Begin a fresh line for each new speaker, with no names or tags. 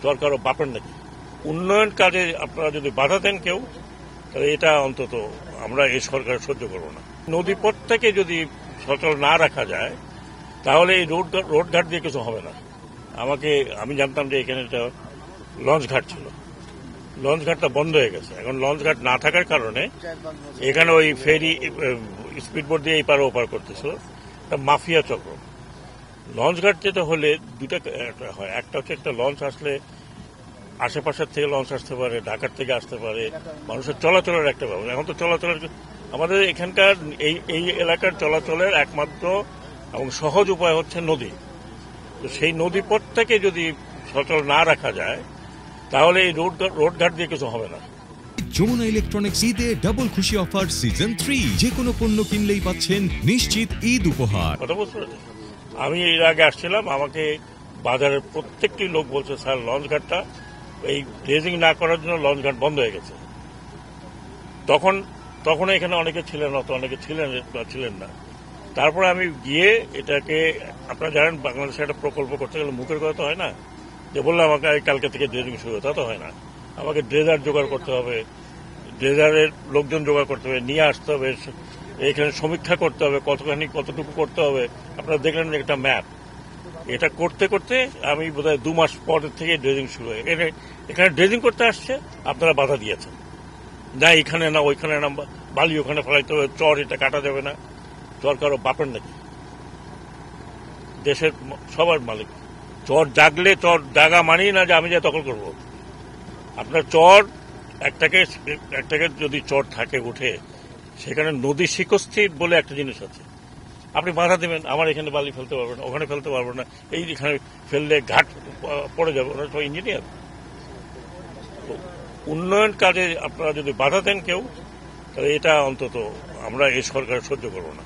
চর কারো বাপের নাকি? উন্নয়ন কাজে আপনারা যদি বাধা দেন কেউ, তাহলে এটা অন্তত আমরা এই সরকার সহ্য করব না। নদীপথ থেকে যদি সচল না রাখা যায়, তাহলে এই রোডঘাট দিয়ে কিছু হবে না। আমি জানতাম যে এখানে একটা লঞ্চ ঘাট ছিল, লঞ্চ ঘাটটা বন্ধ হয়ে গেছে। এখন লঞ্চ ঘাট না থাকার কারণে এখানে ওই ফেরি স্পিডবোট দিয়ে এই পার ওপার করতেছিল, মাফিয়া চক্র। লঞ্চ ঘাট যেটা হলে দুটা হয়, একটা হচ্ছে একটা লঞ্চ আসলে আশেপাশের থেকে লঞ্চ আসতে পারে, ঢাকার থেকে আসতে পারে, মানুষের চলাচলের একটা ব্যবস্থা। এখন তো চলাচলের আমাদের এখানকার এই এলাকার চলাচলের একমাত্র এবং সহজ উপায় হচ্ছে নদী। তো সেই নদীপথ থেকে যদি সচল না রাখা যায়, তাহলে এই রোডঘাট দিয়ে কিছু হবে না।
যমুনা ইলেকট্রনিক্স ঈদে ডাবল খুশি অফার সিজন 3, যে কোনো পণ্য কিনলেই পাচ্ছেন নিশ্চিত ঈদ উপহার।
কত বছর আমি এর আগে আসছিলাম, আমাকে বাজারের প্রত্যেকটি লোক বলছে, স্যার লঞ্চ ঘাটটা এই ড্রেজিং না করার জন্য লঞ্চ ঘাট বন্ধ হয়ে গেছে। তখন এখানে অনেকে ছিলেন, অনেকে ছিলেন না। তারপরে আমি গিয়ে এটাকে, আপনারা জানেন বাংলাদেশে একটা প্রকল্প করতে গেলে মুখের কথা তো হয় না, যে বললাম আমাকে কালকে থেকে ড্রেজিং শুরু তা তো হয় না। আমাকে ড্রেজার জোগাড় করতে হবে, ড্রেজারের লোকজন জোগাড় করতে হবে, নিয়ে আসতে হবে, এখানে সমীক্ষা করতে হবে, কতটুকু করতে হবে। আপনারা দেখলেন একটা ম্যাপ। এটা করতে করতে আমি বোধহয় 2 মাস পরের থেকে ড্রেজিং শুরু হয়। এখানে ড্রেজিং করতে আসছে, আপনারা বাধা দিয়েছেন, না এখানে না ওইখানে না, বালি ওখানে ফেলাইতে হবে, চর এটা কাটা যাবে না। চর কারো বাপের নাকি? দেশের সবার মালিক। চর জাগলে চর জাগা মানি না যে আমি যা দখল করব। আপনার চর একটাকে যদি চর থাকে উঠে, সেখানে নদী শিকস্থির বলে একটা জিনিস আছে। আপনি বাধা দেবেন, আমার এখানে বালি ফেলতে পারবেন না, ওখানে ফেলতে পারবেন না, এখানে ফেললে ঘাট পড়ে যাবে। ওরা সব ইঞ্জিনিয়ার। উন্নয়ন কাজে আপনারা যদি বাধা দেন কেউ, তাহলে এটা অন্তত আমরা এই সরকার সহ্য করব না।